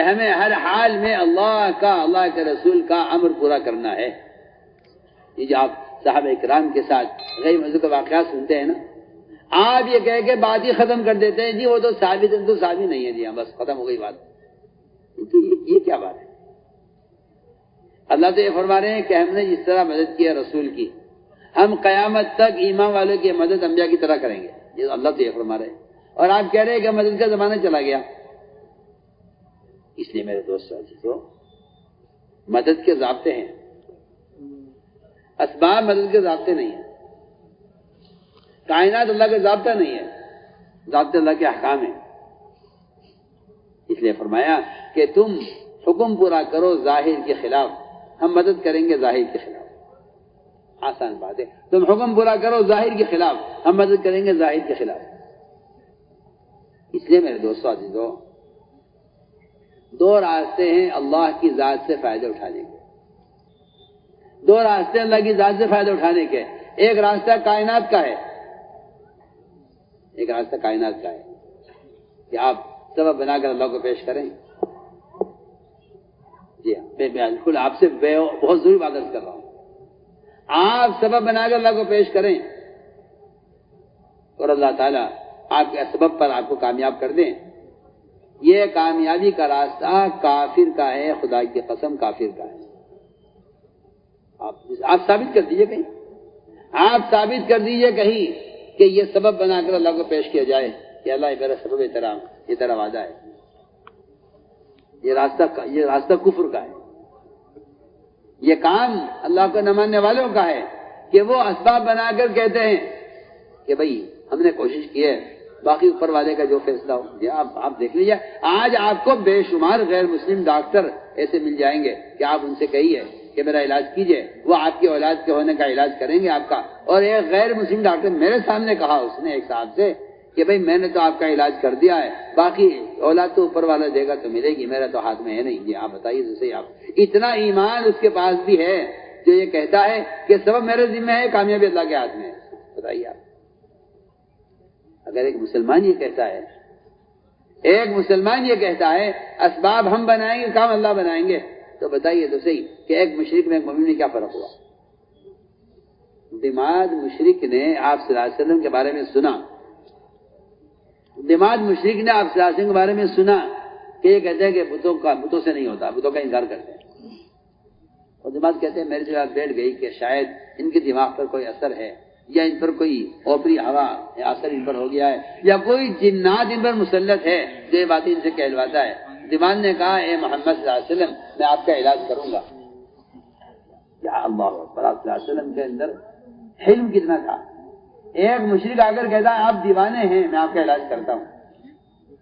ہمیں ہر حال میں اللہ کا، اللہ کے رسول کا امر پورا کرنا ہے۔ یہ جو آپ صحابہ کرام کے ساتھ غیر موضوع کے واقعات سنتے ہیں نا، آپ یہ کہہ کے بات ہی ختم کر دیتے ہیں جی وہ تو صحابی تھے، تو صحابی نہیں ہے جی، ہاں بس ختم ہو گئی بات۔ یہ کیا بات ہے؟ اللہ تو یہ فرما رہے ہیں کہ ہم نے جس طرح مدد کی ہے رسول کی، ہم قیامت تک ایمان والوں کی مدد انبیاء کی طرح کریں گے، یہ اللہ تو یہ فرما رہے ہیں، اور آپ کہہ رہے ہیں کہ مدد کا زمانہ چلا گیا۔ اس لیے میرے دوست عزیزو، مدد کے ضابطے ہیں، اسباب مدد کے ضابطے نہیں ہیں، کائنات اللہ کا ضابطہ نہیں ہے، ضابطے اللہ کے احکام ہیں۔ اس لیے فرمایا کہ تم حکم پورا کرو ظاہر کے خلاف، ہم مدد کریں گے ظاہر کے خلاف۔ آسان بات ہے، تم حکم پورا کرو ظاہر کے خلاف، ہم مدد کریں گے ظاہر کے خلاف۔ اس لیے میرے دوستو عزیزو، دو راستے ہیں اللہ کی ذات سے فائدہ اٹھانے کے، دو راستے اللہ کی ذات سے فائدہ اٹھانے کے۔ ایک راستہ کائنات کا ہے، ایک راستہ کائنات کا ہے کہ آپ سبب بنا کر اللہ کو پیش کریں۔ جی ہاں، میں بالکل آپ سے بہت ضروری بات عرض کر رہا ہوں، آپ سبب بنا کر اللہ کو پیش کریں اور اللہ تعالیٰ آپ کے سبب پر آپ کو کامیاب کر دیں۔ یہ کامیابی کا راستہ کافر کا ہے، خدا کی قسم کافر کا ہے۔ آپ ثابت کر دیجئے کہیں، آپ ثابت کر دیجئے کہیں کہ یہ سبب بنا کر اللہ کو پیش کیا جائے کہ اللہ یہ میرا سبب ہے، یہ تیرا وعدہ ہے۔ یہ راستہ کفر کا ہے، یہ کام اللہ کو نہ ماننے والوں کا ہے کہ وہ اسباب بنا کر کہتے ہیں کہ بھئی ہم نے کوشش کی ہے، باقی اوپر والے کا جو فیصلہ ہو۔ یہ آپ دیکھ لیجیے، آج آپ کو بے شمار غیر مسلم ڈاکٹر ایسے مل جائیں گے کہ آپ ان سے کہیے کہ میرا علاج کیجئے، وہ آپ کی اولاد کے ہونے کا علاج کریں گے آپ کا۔ اور ایک غیر مسلم ڈاکٹر میرے سامنے کہا، اس نے ایک صاحب سے کہ بھئی میں نے تو آپ کا علاج کر دیا ہے، باقی اولاد تو اوپر والا دے گا تو ملے گی، میرا تو ہاتھ میں ہے نہیں۔ جی آپ بتائیے تو صحیح، آپ اتنا ایمان اس کے پاس بھی ہے جو یہ کہتا ہے کہ سبب میرے ذمہ ہے، کامیابی اللہ کے ہاتھ میں ہے۔ بتائیے آپ، اگر ایک مسلمان یہ کہتا ہے، ایک مسلمان یہ کہتا ہے اسباب ہم بنائیں گے، کام اللہ بنائیں گے، تو بتائیے تو صحیح کہ ایک مشرک میں ایک مومن میں کیا فرق ہوا؟ دماغ مشرک نے آپ صلی اللہ علیہ وسلم کے بارے میں سنا، دماغ مشرک نے آپ صلی اللہ علیہ وسلم کے بارے میں سنا کہ یہ کہتے ہیں کہ بتوں سے نہیں ہوتا، بتوں کا انکار کرتے ہیں، اور دماغ کہتے ہیں میرے جگہ بیٹھ گئی کہ شاید ان کے دماغ پر کوئی اثر ہے، یا ان پر کوئی اوپری ہوا یا اثر ان پر ہو گیا ہے، یا کوئی جنات ان پر مسلط ہے جو یہ باتیں ان سے کہلواتا ہے۔ دماغ نے کہا اے محمد صلی اللہ علیہ وسلم میں آپ کا علاج کروں گا۔ یا اللہ اکبر، آپ صلی اللہ علیہ وسلم کے اندر علم کتنا تھا۔ ایک مشرک آ کر کہتا ہے آپ دیوانے ہیں، میں آپ کا علاج کرتا ہوں،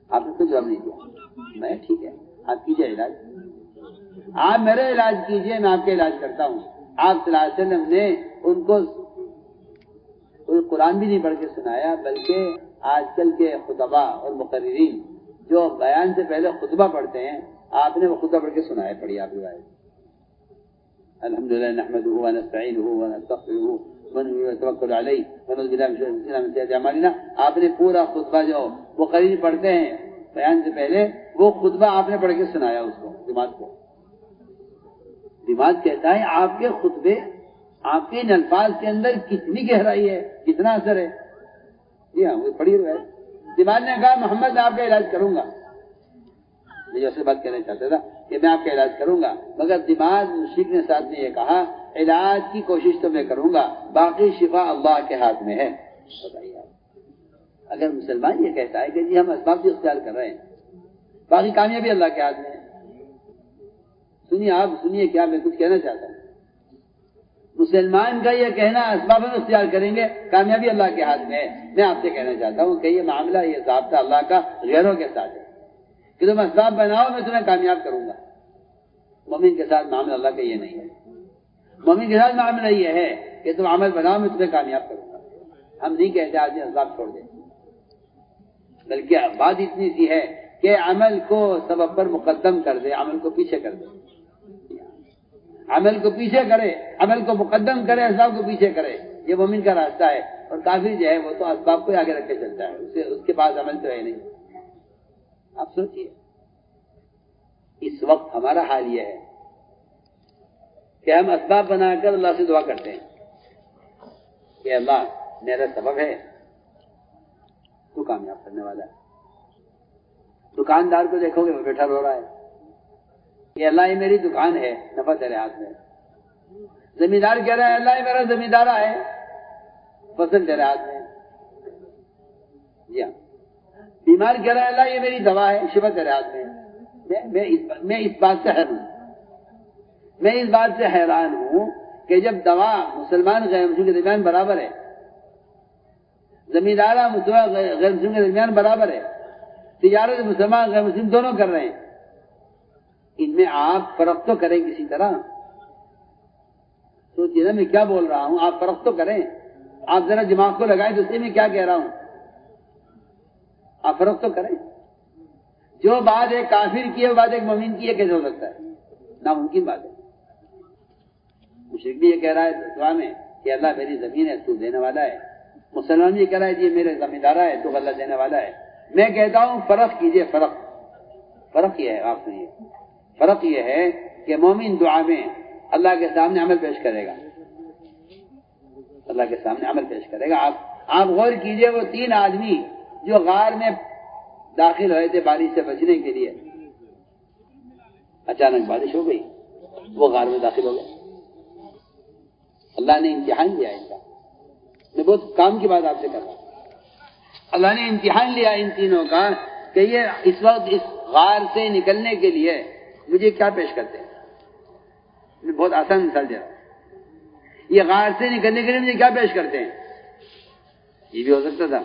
آپ نے کوئی جواب نہیں دیا۔ میں ٹھیک ہے، آپ کیجئے علاج، آپ میرے علاج کیجئے، میں آپ کا علاج کرتا ہوں۔ آپ صلی اللہ علیہ وسلم نے ان کو کوئی قرآن بھی نہیں پڑھ کے سنایا، بلکہ آج کل کے خطبہ اور مقررین جو بیان سے پہلے خطبہ پڑھتے ہیں، آپ نے وہ خطبہ پڑھ کے سنایا۔ پڑھیے آپ روایت، الحمدللہ نحمدہ ونستعینہ ونستغفرہ ونتوکل علیہ ونعوذ باللہ من شرور انفسنا ومن سیئات اعمالنا۔ آپ نے پورا خطبہ جو مقررین پڑھتے ہیں بیان سے پہلے، وہ خطبہ آپ نے پڑھ کے سنایا اس کو، دماغ کو۔ دماغ کہتا ہے آپ کے خطبے، آپ کے ان الفاظ کے اندر کتنی گہرائی ہے، کتنا اثر ہے۔ جی ہاں، وہ پڑھی ہوئے ہے۔ دماغ نے کہا محمد میں آپ کا علاج کروں گا۔ میں جو اصل بات کہنا چاہتا تھا کہ میں آپ کا علاج کروں گا، مگر دماغ مشرک نے ساتھ میں یہ کہا علاج کی کوشش تو میں کروں گا، باقی شفا اللہ کے ہاتھ میں ہے۔ بتائیے آپ، اگر مسلمان یہ کہتا ہے کہ جی ہم اسباب بھی اختیار کر رہے ہیں، باقی کامیابی اللہ کے ہاتھ میں ہے۔ سنیے آپ، سنیے کیا میں کچھ کہنا چاہتا ہوں۔ مسلمان کا یہ کہنا اسباب ہم اختیار کریں گے، کامیابی اللہ کے ہاتھ میں ہے۔ میں آپ سے کہنا چاہتا ہوں کہ یہ معاملہ، یہ ضابطہ اللہ کا غیروں کے ساتھ ہے کہ تم اسباب بناؤ میں تمہیں کامیاب کروں گا۔ مومن کے ساتھ معاملہ اللہ کا یہ نہیں ہے۔ مومن کے ساتھ معاملہ یہ ہے کہ تم عمل بناؤ میں تمہیں کامیاب کروں گا۔ ہم نہیں کہتے آدمی اسباب چھوڑ دے، بلکہ بات اتنی سی ہے کہ عمل کو سبب پر مقدم کر دے، عمل کو پیچھے کر دے، عمل کو پیچھے کرے، عمل کو مقدم کرے، اسباب کو پیچھے کرے۔ یہ مومن کا راستہ ہے۔ اور کافر جو ہے وہ تو اسباب کو آگے رکھ کے چلتا ہے، اس کے پاس عمل تو ہے نہیں۔ آپ سوچئے، وقت ہمارا حال یہ ہے کہ ہم اسباب بنا کر اللہ سے دعا کرتے ہیں کہ اللہ میرا سبب ہے تو کامیاب کرنے والا ہے. دکاندار کو دیکھو گے وہ بیٹھا رو رہا ہے کہ اللہ یہ میری دکان ہے، نفع تیرے ہاتھ میں. زمیندار کہہ رہا ہے اللہ یہ میرا زمیندارہ ہے، فصل تیرے ہاتھ میں. جی ہاں، بیمار کہہ رہا ہے اللہ یہ میری دوا ہے، شفا تیرے ہاتھ میں. میں اس بات سے حیران ہوں کہ جب دوا مسلمان غیر مسلم کے درمیان برابر ہے، زمیندارہ مسلمان غیر مسلم کے درمیان برابر ہے، تجارت مسلمان غیر مسلم دونوں کر رہے ہیں، ان میں آپ فرق تو کریں کسی طرح. سوچیے نا میں کیا بول رہا ہوں، آپ فرق تو کریں. آپ ذرا دماغ کو لگائیں دوسرے میں کیا کہہ رہا ہوں، آپ فرق تو کریں. جو بات ایک کافر کی ہے وہ بات ایک مومن کی ہے، کیسے ہو سکتا ہے؟ ناممکن بات ہے. مشرک بھی یہ کہہ رہا ہے دعا میں کہ اللہ میری زمین ہے تو دینے والا ہے، مسلمان بھی یہ کہہ رہا ہے جی میرے زمیندارہ ہے تو اللہ دینے والا ہے. میں کہتا ہوں فرق کیجئے. فرق یہ ہے، آپ سنیے، فرق یہ ہے کہ مومن دعا میں اللہ کے سامنے عمل پیش کرے گا، اللہ کے سامنے عمل پیش کرے گا. آپ غور کیجئے وہ 3 آدمی جو غار میں داخل ہوئے تھے بارش سے بچنے کے لیے، اچانک بارش ہو گئی، وہ غار میں داخل ہو گئے. اللہ نے امتحان لیا ان کا. میں بہت کام کی بات آپ سے کر رہا ہوں. اللہ نے امتحان لیا ان تینوں کا کہ یہ اس وقت اس غار سے نکلنے کے لیے مجھے کیا پیش کرتے ہیں. میں بہت آسان مثال دے رہا ہوں. یہ غار سے نکلنے کے لیے مجھے کیا پیش کرتے ہیں. یہ بھی ہو سکتا تھا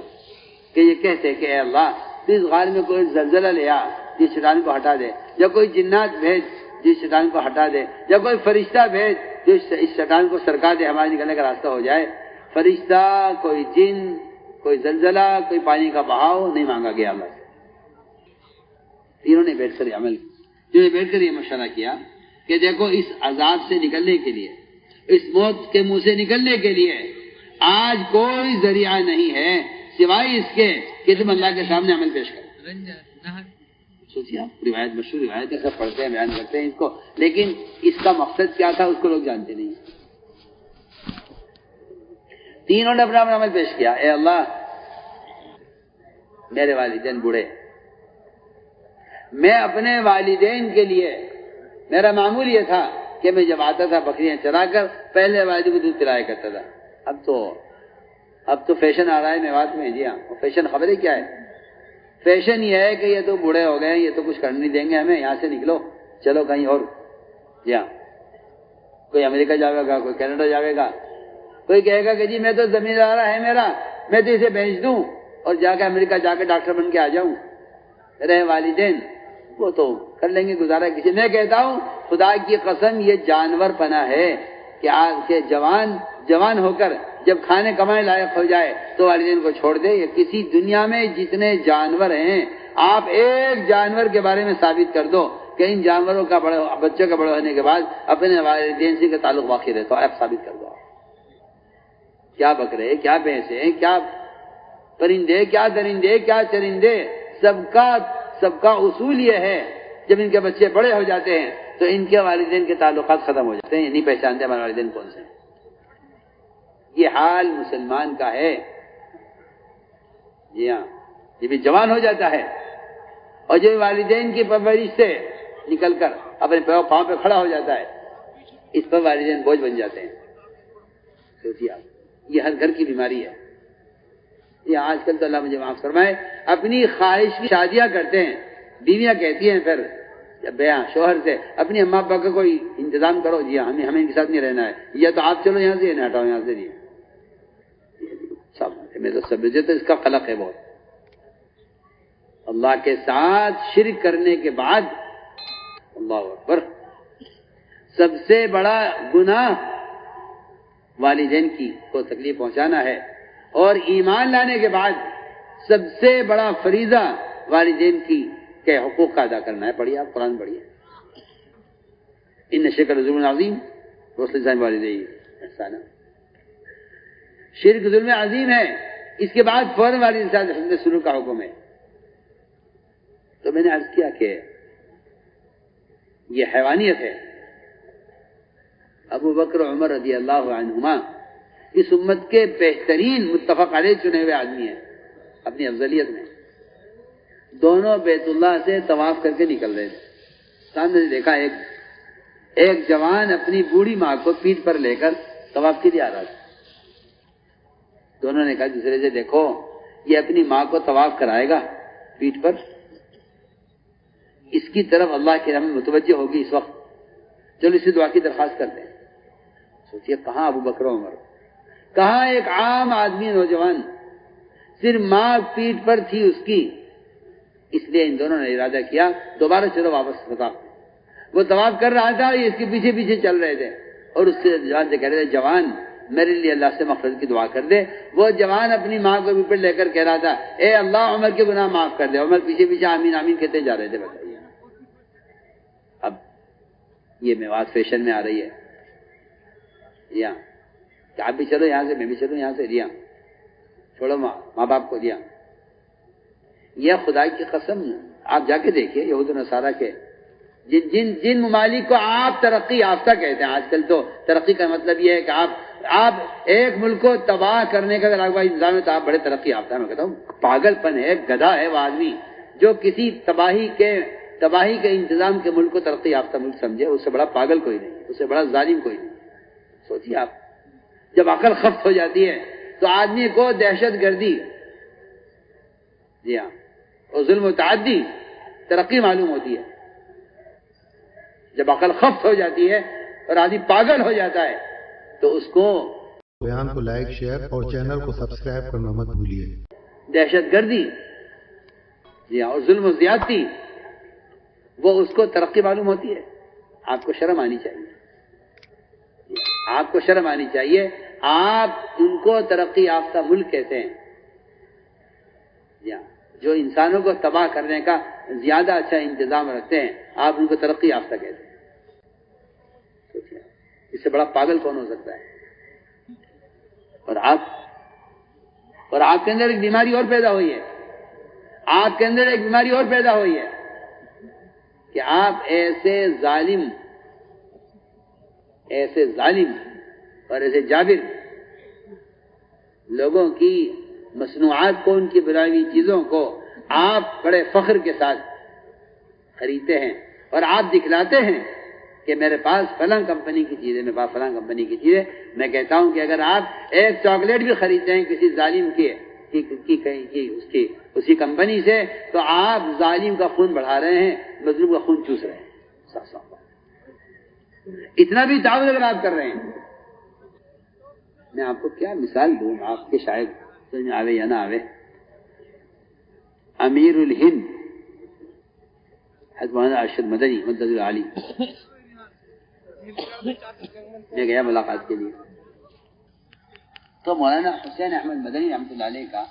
کہ یہ کہتے کہ اے اللہ تو اس غار میں کوئی زلزلہ لے آ جس شیطان کو ہٹا دے، یا کوئی جنات بھیج جس شیطان کو ہٹا دے، یا کوئی فرشتہ بھیج جو اس شیطان کو سرکا دے، ہمارے نکلنے کا راستہ ہو جائے. فرشتہ، کوئی جن، کوئی زلزلہ، کوئی پانی کا بہاؤ نہیں مانگا گیا اللہ سے. تینوں نے بیٹھ کر عمل جو نے بیٹھ کر یہ مشورہ کیا کہ دیکھو اس عذاب سے نکلنے کے لیے، اس موت کے منہ سے نکلنے کے لیے آج کوئی ذریعہ نہیں ہے سوائے اس کے کہ تم اللہ کے سامنے عمل پیش کرو. سوچیے آپ، روایت مشہور روایت ہے، سب پڑھتے ہیں، بیان کرتے ہیں اس کو، لیکن اس کا مقصد کیا تھا اس کو لوگ جانتے نہیں. تینوں نے اپنا عمل پیش کیا. اے اللہ میرے والدین بوڑھے، میں اپنے والدین کے لیے میرا معمول یہ تھا کہ میں جب آتا تھا بکریاں چرا کر پہلے والد کو دودھ پلایا کرتا تھا. اب تو فیشن آ رہا ہے میوات میں. جی ہاں، فیشن خبریں کیا ہے؟ فیشن یہ ہے کہ یہ تو بوڑھے ہو گئے، یہ تو کچھ کرنے نہیں دیں گے ہمیں، یہاں سے نکلو چلو کہیں اور. جی ہاں، کوئی امریکہ جاوے گا، کوئی کینیڈا جاوے گا، کوئی کہے گا کہ جی میں تو زمیندارہ ہے میرا، میں تو اسے بیچ دوں اور جا کے امریکہ جا کے ڈاکٹر بن کے آ جاؤں. رہے والدین وہ تو کر لیں گے گزارا کسی. میں کہتا ہوں خدا کی قسم یہ جانور پنا ہے کہ آج کے جوان ہو کر جب کھانے کمانے لائق ہو جائے تو والدین کو چھوڑ دے. یہ کسی دنیا میں جتنے جانور ہیں آپ ایک جانور کے بارے میں ثابت کر دو کہ ان جانوروں کا بچوں کا بڑے ہونے کے بعد اپنے والدین سے کا تعلق باقی رہتا ہے. آپ ثابت کر دو. کیا بکرے، کیا بھینسیں، کیا پرندے، کیا درندے، کیا چرندے، سب کا اصول یہ ہے جب ان کے بچے بڑے ہو جاتے ہیں تو ان کے والدین کے تعلقات ختم ہو جاتے ہیں. یہ نہیں پہچانتے ہمارے والدین کون سے. یہ حال مسلمان کا ہے. جی ہاں، یہ بھی جوان ہو جاتا ہے اور جو والدین کی پرورش سے نکل کر اپنے پاؤں پہ کھڑا ہو جاتا ہے، اس پر والدین بوجھ بن جاتے ہیں. سوچیے آپ، یہ ہر گھر کی بیماری ہے. یہ آج کل تو اللہ مجھے معاف فرمائے اپنی خواہش کی شادیاں کرتے ہیں. بیویاں کہتی ہیں پھر بیاں شوہر سے اپنی اماں ابا کا کوئی انتظام کرو. جی ہاں، ہمیں ان کے ساتھ نہیں رہنا ہے، یا تو آپ چلو یہاں سے، نہ ہٹاؤ یہاں سے. نہیں سب میں تو سب تو اس کا خلق ہے بہت. اللہ کے ساتھ شرک کرنے کے بعد اللہ اکبر سب سے بڑا گناہ والدین کی کو تکلیف پہنچانا ہے، اور ایمان لانے کے بعد سب سے بڑا فریضہ والدین کی کے حقوق کا ادا کرنا ہے. پڑھیے آپ قرآن پڑھیے. ان شرک ظلم عظیم وصل والدین احسانا. شرک ظلم عظیم ہے، اس کے بعد فوراً والد کے ساتھ حسن سلوک کا حکم ہے. تو میں نے عرض کیا کہ یہ حیوانیت ہے۔ ابو بکر و عمر رضی اللہ عنہما اس امت کے بہترین متفق علیہ چنے ہوئے آدمی ہیں اپنی افضلیت میں۔ دونوں بیت اللہ سے طواف کر کے نکل رہے تھے، سامنے سے دیکھا ایک جوان اپنی بوڑھی ماں کو پیٹھ پر لے کر طواف کے لیے آ رہا تھا۔ دونوں نے کہا دوسرے سے، دیکھو یہ اپنی ماں کو طواف کرائے گا پیٹھ پر، اس کی طرف اللہ کی رحمت متوجہ ہوگی اس وقت، چلو اسے دعا کی درخواست کرتے ہیں۔ سوچئے کہاں ابو بکر و عمر، کہاں ایک عام آدمی نوجوان، صرف ماں پیٹھ پر تھی اس کی، اس لیے ان دونوں نے ارادہ کیا دوبارہ چلو واپس طواف۔ وہ طواف کر رہا تھا، یہ اس کے پیچھے پیچھے چل رہے تھے اور اس سے جوان سے کہہ رہے تھے، جوان میرے لیے اللہ سے مغفرت کی دعا کر دے۔ وہ جوان اپنی ماں کو پیچھے لے کر کہہ رہا تھا، اے اللہ عمر کے گناہ معاف کر دے۔ عمر پیچھے پیچھے آمین آمین کہتے جا رہے تھے۔ بتائیے اب یہ میوات فیشن میں آ رہی ہے، جی ہاں، کہ آپ بھی چلو یہاں سے، میں بھی چلوں یہاں سے، جی ہاں، چھوڑو ماں باپ کو، جی ہاں۔ یہ خدا کی قسم آپ جا کے دیکھیے یہود و نصارہ کے جن ممالک کو آپ ترقی یافتہ کہتے ہیں، آج کل تو ترقی کا مطلب یہ ہے کہ آپ ایک ملک کو تباہ کرنے کا اگر آپ کا انتظام ہے تو آپ بڑے ترقی یافتہ ہیں۔ میں کہتا ہوں پاگل پن ہے، گدھا ہے وہ آدمی جو کسی تباہی کے انتظام کے ملک کو ترقی یافتہ ملک سمجھے۔ اس سے بڑا پاگل کوئی نہیں، اس سے بڑا ظالم کوئی نہیں۔ سوچیے آپ، جب عقل خفت ہو جاتی ہے تو آدمی کو دہشت گردی، جی ہاں، اور ظلم و تعدی ترقی معلوم ہوتی ہے۔ جب عقل خفت ہو جاتی ہے اور آدمی پاگل ہو جاتا ہے تو اس کو بیان کو لائک، شیئر اور چینل کو سبسکرائب کرنا مت بھولیے۔ دہشت گردی، جی ہاں، اور ظلم و زیادتی، وہ اس کو ترقی معلوم ہوتی ہے۔ آپ کو شرم آنی چاہیے، آپ کو شرم آنی چاہیے۔ آپ ان کو ترقی یافتہ ملک کہتے ہیں، جی ہاں، جو انسانوں کو تباہ کرنے کا زیادہ اچھا انتظام رکھتے ہیں، آپ ان کو ترقی یافتہ کہتے ہیں۔ اس سے بڑا پاگل کون ہو سکتا ہے؟ اور آپ کے اندر ایک بیماری اور پیدا ہوئی ہے، آپ کے اندر ایک بیماری اور پیدا ہوئی ہے کہ آپ ایسے ظالم اور ایسے جابر لوگوں کی مصنوعات کو، ان کی بنائی ہوئی چیزوں کو آپ بڑے فخر کے ساتھ خریدتے ہیں اور آپ دکھلاتے ہیں کہ میرے پاس فلاں کمپنی کی چیزیں، میرے پاس فلاں کمپنی کی چیزیں۔ میں کہتا ہوں کہ اگر آپ ایک چاکلیٹ بھی خریدتے ہیں کسی ظالم کی اسی کمپنی سے، تو آپ ظالم کا خون بڑھا رہے ہیں، مظلوم کا خون چوس رہے ہیں۔ اتنا بھی تعاون اگر آپ کر رہے ہیں، میں آپ کو کیا مثال دوں، آپ کے شاید سمجھ میں آوے یا نہ آوے۔ امیر الہند حضرت مولانا ارشد مدنی مدد العالی میں گیا ملاقات کے لیے، تو مولانا حسین احمد مدنی رحمۃ اللہ علیہ کا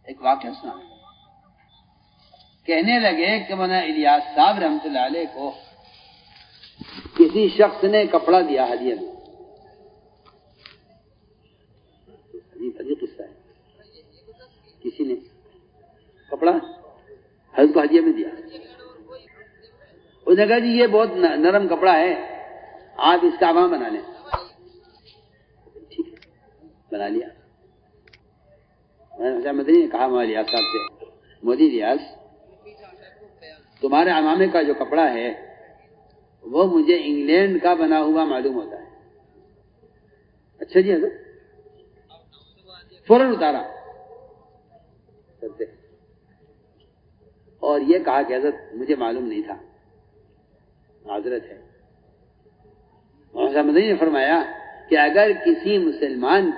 ایک واقعہ سنا۔ کہنے لگے کہ مولانا الیاس صاحب رحمۃ اللہ علیہ کو کسی شخص نے کپڑا دیا ہدیہ میں۔ قصہ ہے، کسی نے کپڑا حضرت کو ہدیہ میں دیا۔ اس نے کہا جی یہ بہت نرم کپڑا ہے، آپ اس کا عوام بنا لیں۔ ٹھیک ہے، بنا لیا۔ حسین مدنی نے کہا مولانا الیاس صاحب سے، مودی الیاس، تمہارے عمامے کا جو کپڑا ہے وہ مجھے انگلینڈ کا بنا ہوا معلوم ہوتا ہے۔ اچھا جی حضرت، فوراً اتارا اور یہ کہا کہ حضرت مجھے معلوم نہیں تھا، معذرت ہے۔ حسین مدنی نے فرمایا کہ اگر کسی مسلمان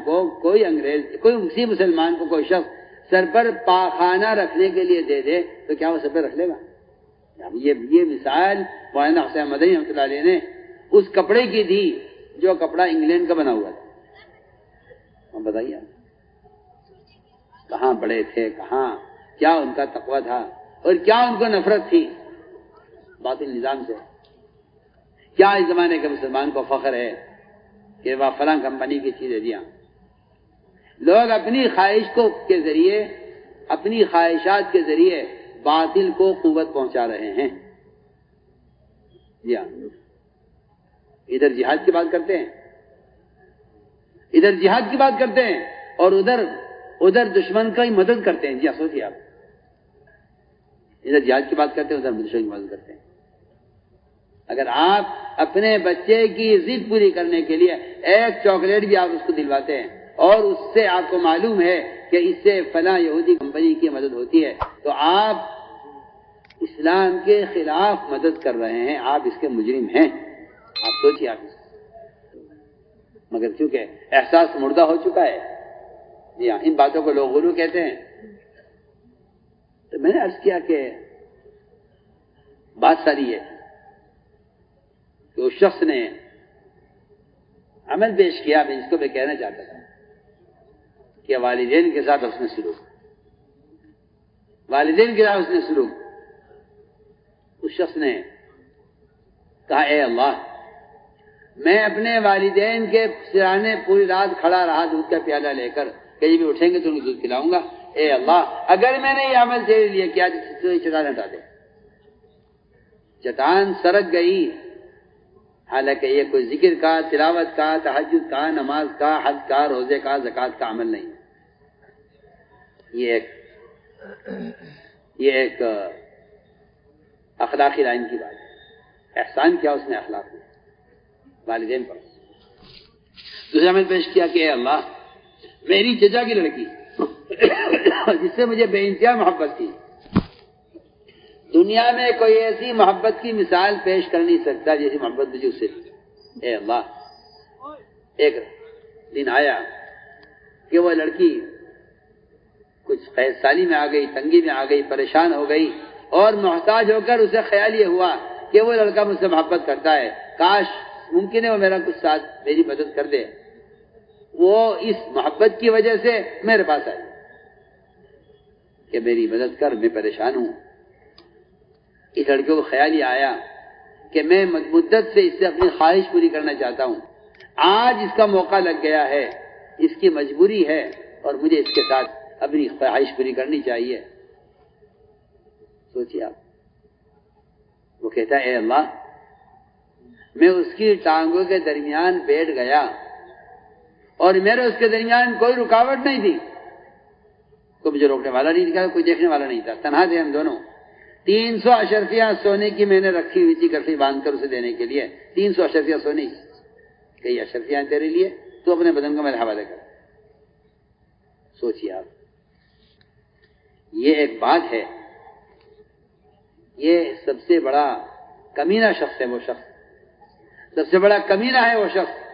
کو کوئی انگریز، کسی مسلمان کو کوئی شخص سر پر پاخانہ رکھنے کے لیے دے دے تو کیا وہ سر پر رکھ لے گا؟ یہ مثال مولانا حسین مدنی رحمۃ اللہ علیہ نے اس کپڑے کی دی جو کپڑا انگلینڈ کا بنا ہوا تھا۔ ہم بتائیے کہاں بڑے تھے، کہاں کیا ان کا تقویٰ تھا اور کیا ان کو نفرت تھی باطل نظام سے۔ کیا اس زمانے کے مسلمان کو فخر ہے کہ وہ فلاں کمپنی کی چیزیں دیا۔ لوگ اپنی خواہش کے ذریعے، اپنی خواہشات کے ذریعے باطل کو قوت پہنچا رہے ہیں. جی ہاں، ادھر جہاد کی بات کرتے ہیں، ادھر جہاد کی بات کرتے ہیں اور ادھر دشمن کا ہی مدد کرتے ہیں. جی ہاں، سوچیے آپ، ادھر جہاد کی بات کرتے ہیں، ادھر دشمن کی مدد کرتے ہیں. اگر آپ اپنے بچے کی ضد پوری کرنے کے لیے ایک چاکلیٹ بھی آپ اس کو دلواتے ہیں اور اس سے آپ کو معلوم ہے کہ اس سے فلاں یہودی کمپنی کی مدد ہوتی ہے، تو آپ اسلام کے خلاف مدد کر رہے ہیں، آپ اس کے مجرم ہیں. آپ سوچیے آپ، مگر چونکہ احساس مردہ ہو چکا ہے. جی ہاں، ان باتوں کو لوگ غلو کہتے ہیں. تو میں نے عرض کیا کہ بات ساری ہے کہ اس شخص نے عمل پیش کیا. میں اس کو میں کہنا چاہتا تھا کہ والدین کے ساتھ اس نے سلوک، والدین کے ساتھ اس نے سلوک. اس شخص نے کہا اے اللہ، میں اپنے والدین کے سرانے پوری رات کھڑا رہا دودھ کا پیالہ لے کر، کہیں بھی اٹھیں گے تو انہیں دودھ پلاؤں گا. اے اللہ، اگر میں نے یہ عمل تیرے لیے کیا تو یہ چٹان ہٹا دے. چٹان سرک گئی. حالانکہ یہ کوئی ذکر کا، تلاوت کا، تہجد کا، نماز کا، حج کا، روزے کا، زکوٰۃ کا عمل نہیں. یہ ایک اخلاقی لائن کی بات ہے. احسان کیا اس نے اخلاق میں والدین پر. دوسرا عمل پیش کیا کہ اے اللہ، میری چچا کی لڑکی جس سے مجھے بے انتہا محبت تھی، دنیا میں کوئی ایسی محبت کی مثال پیش کر نہیں سکتا جیسی محبت مجھے اس سے تھی. اے اللہ، ایک دن آیا کہ وہ لڑکی کچھ قید سالی میں آ گئی، تنگی میں آ گئی، پریشان ہو گئی اور محتاج ہو کر اسے خیال یہ ہوا کہ وہ لڑکا مجھ سے محبت کرتا ہے، کاش ممکن ہے وہ میرا کچھ ساتھ میری مدد کر دے. وہ اس محبت کی وجہ سے میرے پاس آئی کہ میری مدد کر، میں پریشان ہوں. اس لڑکے کو خیال یہ آیا کہ میں مدت سے اس سے اپنی خواہش پوری کرنا چاہتا ہوں. آج اس کا موقع لگ گیا ہے، اس کی مجبوری ہے اور مجھے اس کے ساتھ اپنی خواہش پوری کرنی چاہیے. سوچیے آپ. وہ کہتا ہے اے اللہ، میں اس کی ٹانگوں کے درمیان بیٹھ گیا اور میرے اس کے درمیان کوئی رکاوٹ نہیں تھی، کوئی مجھے روکنے والا نہیں تھا، کوئی دیکھنے والا نہیں تھا، تنہا تھے ہم دونوں. 300 اشرفیاں سونے کی میں نے رکھی ہوئی تھی کٹھی باندھ کر اسے دینے کے لیے. 300 اشرفیاں سونے کی. کہ یہ اشرفیاں تیرے لیے، تو اپنے بدن کو میرے حوالے کر. سوچیے آپ، یہ ایک بات ہے. یہ سب سے بڑا کمینہ شخص ہے وہ شخص، سب سے بڑا کمینہ ہے وہ شخص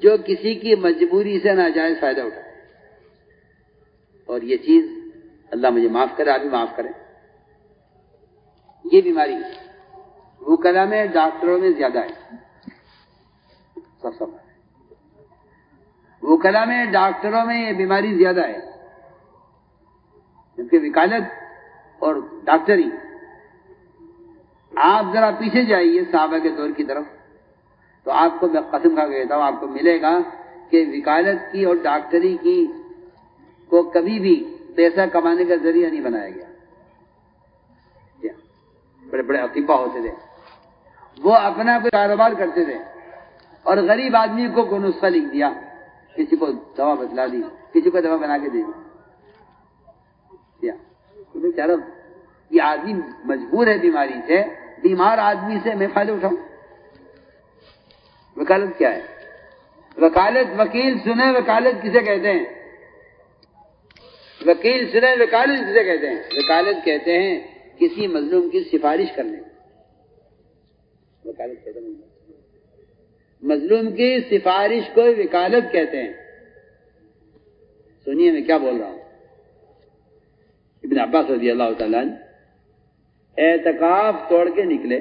جو کسی کی مجبوری سے ناجائز فائدہ اٹھائے. اور یہ چیز اللہ مجھے معاف کرے، آپ بھی معاف کریں. یہ بیماری وکلا میں، ڈاکٹروں میں زیادہ ہے. سب وکلا میں، ڈاکٹروں میں یہ بیماری زیادہ ہے، کیونکہ وکالت اور ڈاکٹری. آپ ذرا پیچھے جائیے صحابہ کے دور کی طرف، تو آپ کو میں قسم کھا کے کہتا ہوں، آپ کو ملے گا کہ وکالت کی اور ڈاکٹری کی کو کبھی بھی پیسہ کمانے کا ذریعہ نہیں بنایا گیا. بڑے بڑے اطباء ہوتے تھے، وہ اپنا کوئی کاروبار کرتے تھے اور غریب آدمی کو کوئی نسخہ لکھ دیا، کسی کو دوا بتلا دی، کسی کو دوا بنا کے دے دی. بیچارہ یہ آدمی مجبور ہے بیماری سے، بیمار آدمی سے میں فائدہ اٹھاؤں. وکالت کیا ہے؟ وکالت، وکیل سنے وکالت کسے کہتے ہیں؟ وکیل سنے وکالت کسے کہتے ہیں؟ وکالت کہتے ہیں کسی مظلوم کی سفارش کرنے. وکالت کہتے ہیں مظلوم کی سفارش کو وکالت کہتے ہیں. سنیے میں کیا بول رہا ہوں. ابن عباس رضی اللہ تعالیٰ عنہ اعتکاف توڑ کے نکلے.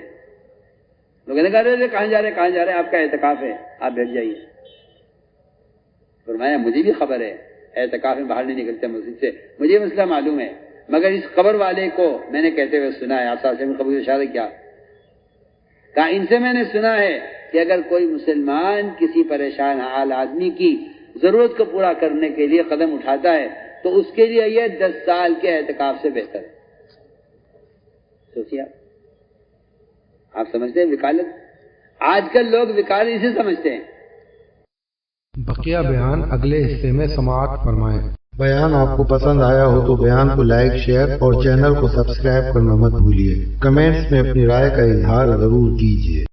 لوگ نے کہا رہے کہاں جا رہے، کہاں جا رہے؟ آپ کا اعتکاف ہے، آپ بیٹھ جائیے. فرمایا مجھے بھی خبر ہے اعتکاف میں باہر نہیں نکلتے مسجد سے، مجھے مسئلہ معلوم ہے، مگر اس خبر والے کو میں نے کہتے ہوئے سنا ہے. آپ صاحب سے خبر اشارہ کیا؟ کہا ان سے میں نے سنا ہے کہ اگر کوئی مسلمان کسی پریشان حال آدمی کی ضرورت کو پورا کرنے کے لیے قدم اٹھاتا ہے تو اس کے لیے یہ 10 سال کے اعتکاف سے بہتر ہے. سوچیے آپ سمجھتے ہیں وکالت؟ آج کل لوگ وکالت اسے سمجھتے ہیں. بقیہ بیان اگلے حصے میں سماعت فرمائیں. بیان آپ کو پسند آیا ہو تو بیان کو لائک، شیئر اور چینل کو سبسکرائب کرنا مت بھولیے. کمنٹس میں اپنی رائے کا اظہار ضرور کیجیے.